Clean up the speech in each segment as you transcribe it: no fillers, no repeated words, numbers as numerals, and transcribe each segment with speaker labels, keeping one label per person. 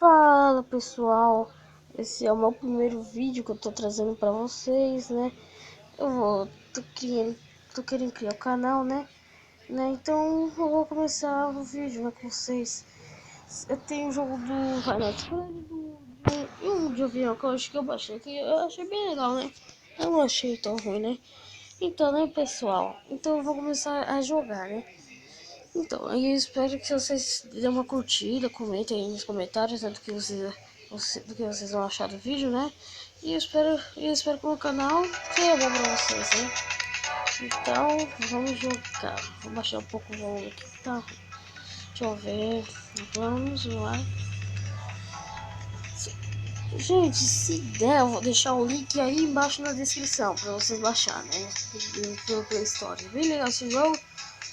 Speaker 1: Fala pessoal, esse é o meu primeiro vídeo que eu tô trazendo pra vocês, né? Tô querendo criar o canal, Então eu vou começar o vídeo, com vocês. Eu tenho um jogo do Final Fantasy de avião que eu acho que eu baixei, que eu achei bem legal, né? Eu não achei tão ruim, né? Então, né, pessoal? Então eu vou começar a jogar, né? Então, aí eu espero que vocês dêem uma curtida, comentem aí nos comentários, né, do que vocês vão achar do vídeo, né? E eu espero que o canal seja bom pra vocês, né? Então, vamos jogar. Vou baixar um pouco o volume aqui, tá? Deixa eu ver. Vamos lá. Gente, se der, eu vou deixar o link aí embaixo na descrição pra vocês baixarem, né? Pelo Play Store. Bem legal esse jogo.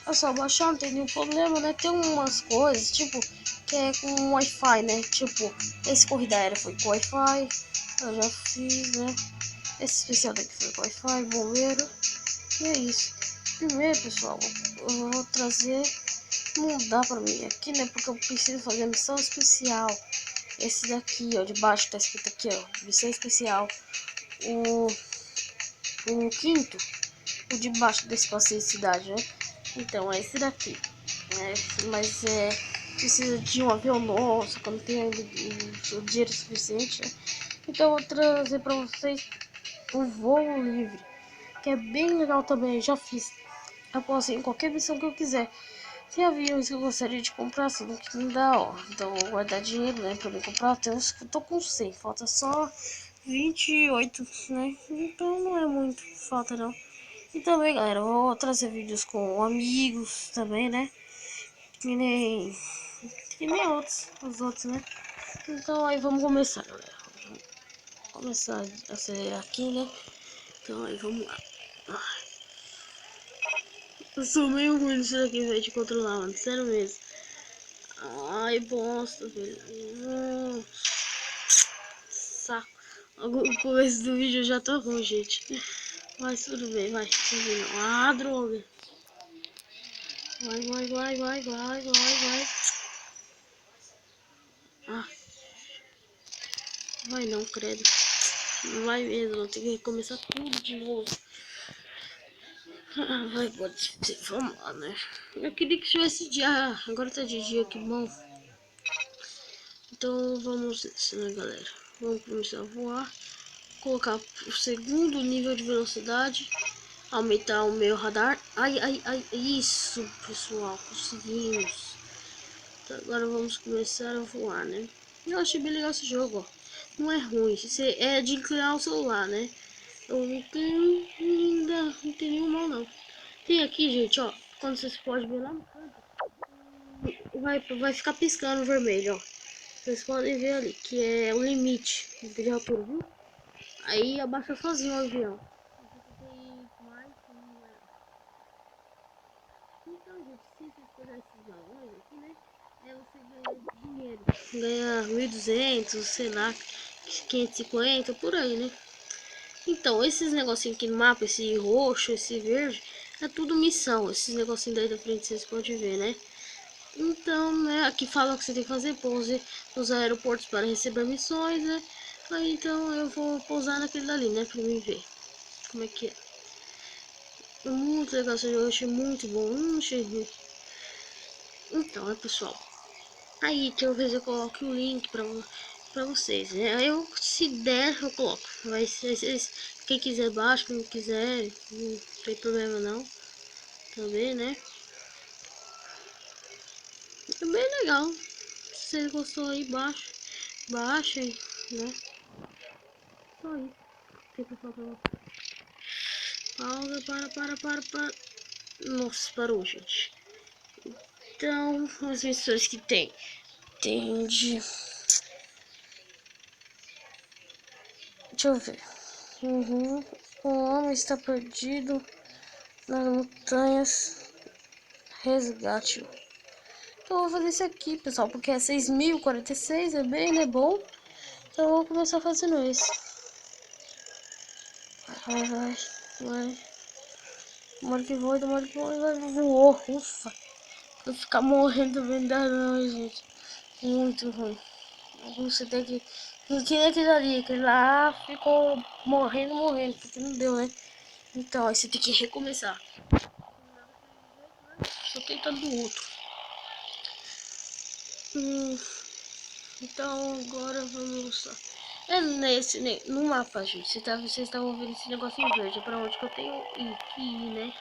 Speaker 1: É só baixar, não tem nenhum problema, né? Tem umas coisas, tipo, que é com Wi-Fi, né? Tipo, esse corrida aérea foi com Wi-Fi. Eu já fiz, né? Esse especial daqui foi com Wi-Fi, bombeiro. E é isso. Primeiro, pessoal, eu vou trazer. Não dá pra mim aqui, né? Porque eu preciso fazer a missão especial. Esse daqui, ó, de baixo tá escrito aqui, ó, missão especial. O, o quinto, o de baixo desse passeio de cidade, né? Então, é esse daqui. Mas precisa de um avião novo, só que eu não tenho ainda o dinheiro suficiente, né? Então, eu vou trazer pra vocês o voo livre, que é bem legal também. Eu já fiz. Eu posso ir em qualquer missão que eu quiser. Tem aviões que eu gostaria de comprar, só que não dá, ó. Então eu vou guardar dinheiro, né, pra me comprar. Até uns que eu tô com 100, falta só 28, né? Então não é muito, falta não. E também, galera, eu vou trazer vídeos com amigos também, né? Que nem, que nem os outros, né? Então aí vamos começar, galera. Vamos começar a acelerar aqui, né? Então aí vamos lá. Eu sou meio ruim nisso daqui, velho, de controlar, mano. Sério mesmo. Ai, bosta, velho. Saco. O começo do vídeo eu já tô ruim, gente. Mas tudo bem, vai. Ah, droga. Vai. Ah, vai não, credo. Não vai mesmo, vou ter que recomeçar tudo de novo. Ah, vai, pode ser. Vamos lá, né? Eu queria que tivesse dia. Agora tá de dia, que bom. Então vamos nessa, né, galera? Vamos começar a voar. Colocar o segundo nível de velocidade. Aumentar o meu radar. Ai. Isso, pessoal. Conseguimos. Então, agora vamos começar a voar, né? Eu achei bem legal esse jogo, ó. Não é ruim. Você é de inclinar o celular, né? Eu não tenho ainda. Não tem nenhum mal, não. Tem aqui, gente, ó. Quando vocês podem ver lá no canto. Vai ficar piscando vermelho, ó. Vocês podem ver ali, que é o limite de altura, viu? Aí abaixa sozinho o avião. Então, gente, se vocês pegarem esses balões aqui, né? Você ganha dinheiro. Ganha 1.200, sei lá, 550, por aí, né? Então, esses negocinhos aqui no mapa, esse roxo, esse verde, é tudo missão. Esses negocinhos daí da frente vocês podem ver, né? Então, né, aqui fala que você tem que fazer pose nos aeroportos para receber missões, né? Aí, então eu vou pousar naquele dali, né, pra mim ver como é que é. É muito legal esse jogo, eu achei muito bom, não achei ruim. Então, né, pessoal, aí talvez eu coloque o link pra vocês, né? Eu, se der, eu coloco. Quem quiser baixa, quem não quiser, não tem problema não. Também, né? É bem legal. Se você gostou aí, baixem, né? Só isso. Tem que falar pra você. Pausa, para. Nossa, parou, gente. Então, as missões que tem. Tem de... Deixa eu ver. O homem está perdido nas montanhas. Resgate-o. Então eu vou fazer isso aqui, pessoal, porque é 6.046, é bem, né, bom. Então eu vou começar fazendo isso. Vai. Tomara que voe, vai, voou, ufa. Vou ficar morrendo também, não, gente. Muito ruim. Você tem que... Que nem aquele ali, aquele lá ficou morrendo, porque não deu, né? Então, aí você tem que recomeçar. Só tentando do outro. Então, agora vamos lá. É no mapa, gente. Vocês estavam vendo esse negócio em verde. É pra onde que eu tenho que ir, né?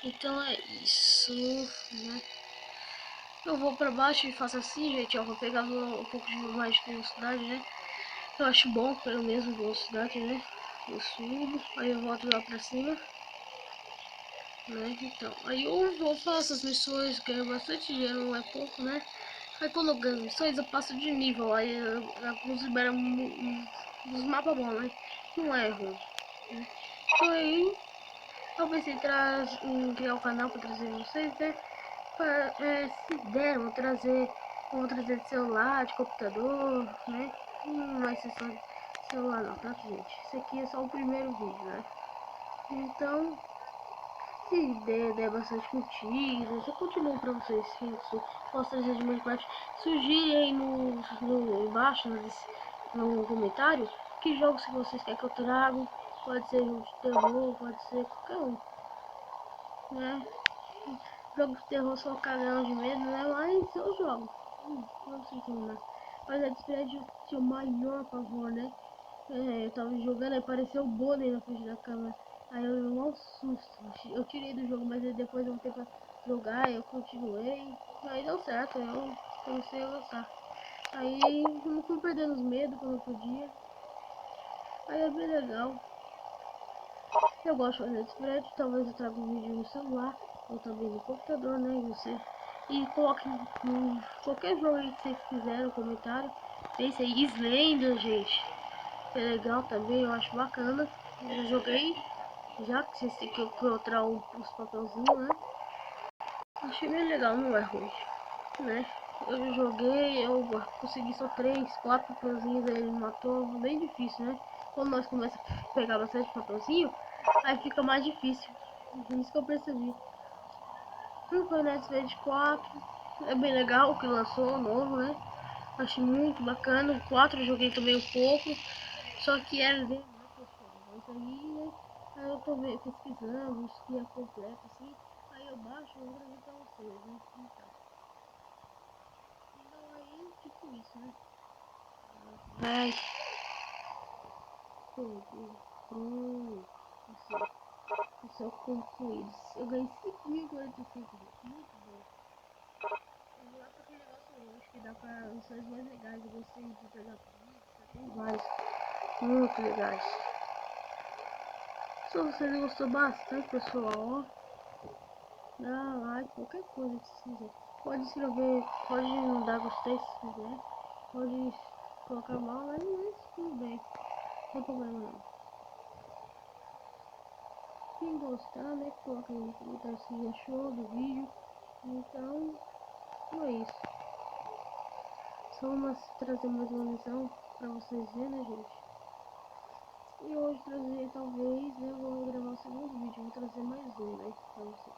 Speaker 1: Então é isso, né? Eu vou pra baixo e faço assim, gente. Eu vou pegar um pouco de mais de velocidade, né? Eu acho bom, pelo mesmo velocidade, né? Eu subo, aí eu volto lá pra cima, né? Então, aí eu faço as missões, ganho bastante dinheiro, não é pouco, né? Aí quando eu ganho as missões, eu passo de nível, aí alguns liberam uns mapas bons, né? Não é ruim, né? Então aí, eu pensei em criar um canal pra trazer vocês, né? Se der, vou trazer de celular, de computador, né? Não vai ser só de celular não, tá, gente? Esse aqui é só o primeiro vídeo, né? Então, se der bastante curtidas, eu continuo pra vocês. Se posso trazer de Minecraft, sugira aí embaixo, no comentário, que jogos que vocês querem que eu trago. Pode ser jogo de terror, pode ser qualquer um, né? Jogo de terror só cagão de medo, né? Mas eu jogo. Não sei como, né? Mas a Discord tinha o maior pavor, né? Eu tava jogando, aí apareceu o Bonnie na frente da câmera. Aí eu levei um susto. Eu tirei do jogo, mas aí depois eu voltei pra jogar, eu continuei. Aí deu certo, eu comecei a gostar. Aí eu não fui perdendo os medos quando eu podia. Aí é bem legal. Eu gosto de fazer spread, talvez eu traga um vídeo no celular, ou também no computador, né? E coloque qualquer jogo aí que vocês quiserem no comentário. Pense aí, Slender, gente. É legal também, eu acho bacana. Eu já joguei, já que vocês têm que encontrar os papelzinhos, né? Achei bem legal, não é ruim, né? Eu já joguei, eu consegui só 3, 4 papelzinhos, aí ele matou, bem difícil, né? Quando nós começamos a pegar bastante papelzinho, aí fica mais difícil. Isso que eu percebi. Foi na Switch 4, é bem legal o que lançou, novo, né? Achei muito bacana. O 4 eu joguei também um pouco, só que era dele, né, pessoal? Mas aí, né? Aí eu tô pesquisando, isso que é completo, assim. Aí eu baixo e vou trazer pra vocês, né? Então aí, tipo isso, né? Vai. Pronto. Missão concluída. Eu ganhei 5.045, gente. Muito bom. Eu vou lá pra aquele negócio roxo que dá pra missões mais legais. Eu gostei de pegar pizza, tem vários. Muito legais. Se vocês gostou bastante, pessoal, ó, dá like, qualquer coisa que vocês quiserem. Pode escrever, pode não dar gostei se quiser. Pode colocar mal, mas tudo bem. Não tem problema não. Quem gostar, né, coloca aí no comentário se achou do vídeo. Então, é isso. Só trazer mais uma missão pra vocês verem, né, gente? E hoje trazer, talvez, né, eu vou gravar o segundo vídeo, vou trazer mais um, né, pra vocês.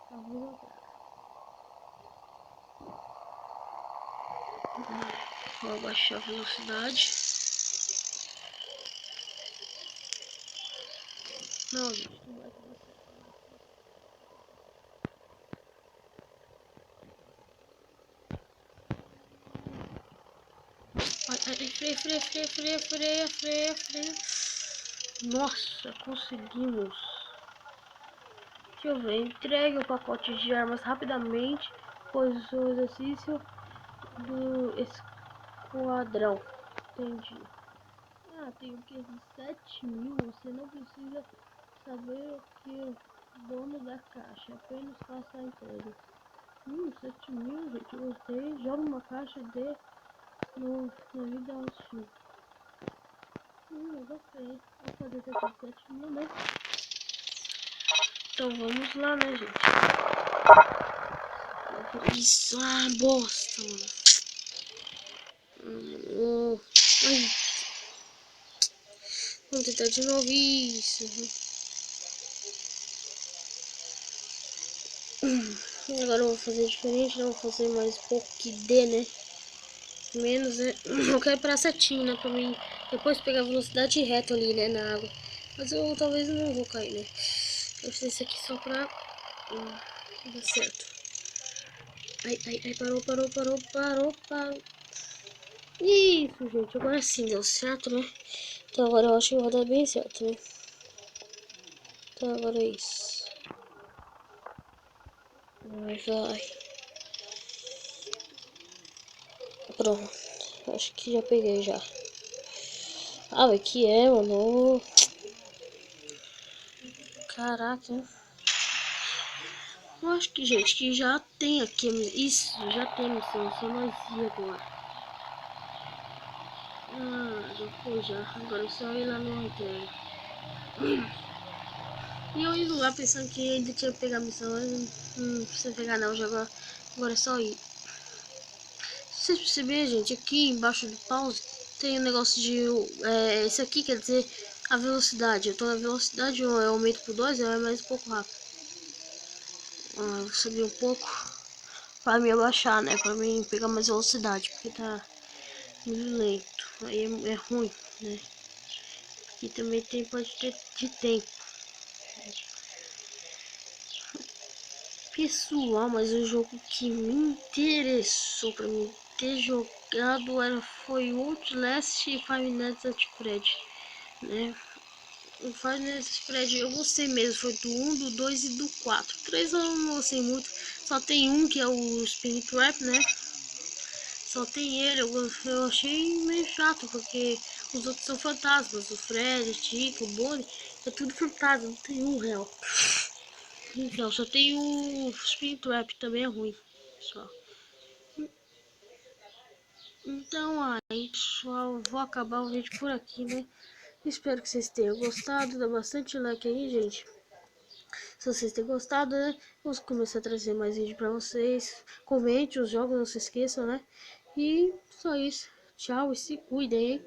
Speaker 1: Talvez eu traga. Vou abaixar a velocidade. Não, gente, não vai dar certo. Freia. Nossa, conseguimos. Deixa eu ver, entregue o pacote de armas rapidamente, pois o seu exercício do esquadrão. Entendi. Ah, tem o que? 7.000. Você não precisa saber o que o dono da caixa, apenas faça a entrega. 7.000, gente, eu gostei. Joga uma caixa na vida hostil. Eu gostei. Vou fazer esse aqui de 7.000, né? Então vamos lá, né, gente? Isso, bosta, mano. Ai. Vamos tentar de novo isso. Agora eu vou fazer diferente, não vou fazer mais pouco que dê, né? menos, né? Eu quero ir pra setinho, né? Pra mim depois pegar velocidade reta ali, né? Na água. Mas eu talvez não vou cair, né? Eu fiz isso aqui só pra dar certo. Ai, ai, ai, parou. Isso, gente. Agora sim deu certo, né? Então agora eu acho que vai dar bem certo, né? Então agora é isso. Vai. Pronto. Acho que já peguei já. Ah, mas que é, mano? Caraca. Eu acho que, gente, que já tem aqui. Isso, já tem missão. Só nós ir agora. Ah, já foi já. Agora é só ir lá no hotel. E eu indo lá pensando que ainda tinha que pegar a missão. Não precisa pegar não, já agora é só ir. Se vocês perceberem, gente, aqui embaixo do pause tem um negócio de... esse aqui quer dizer a velocidade. Eu tô na velocidade 1, eu aumento por 2, é mais um pouco rápido. Vou subir um pouco para me abaixar, né? Para mim pegar mais velocidade, porque tá muito lento. Aí é ruim, né? E também pode ter de tempo. Pessoal, mas o jogo que me interessou para mim ter jogado foi o Outlast e Five Nights at Freddy, né? O Five Nights at Freddy eu gostei mesmo, foi do 1, do 2 e do 4. O 3 eu não gostei muito, só tem um que é o Spin Trap, né? Só tem ele, eu achei meio chato, porque os outros são fantasmas, o Fred, o Chico, o Bonnie, é tudo fantasma, não tem um real. Então, só tem o Spin Trap, também é ruim, só. Então aí, pessoal, vou acabar o vídeo por aqui, né? Espero que vocês tenham gostado, dá bastante like aí, gente. Se vocês tenham gostado, né? Vamos começar a trazer mais vídeo pra vocês. Comente os jogos, não se esqueçam, né? E só isso. Tchau e se cuidem, hein?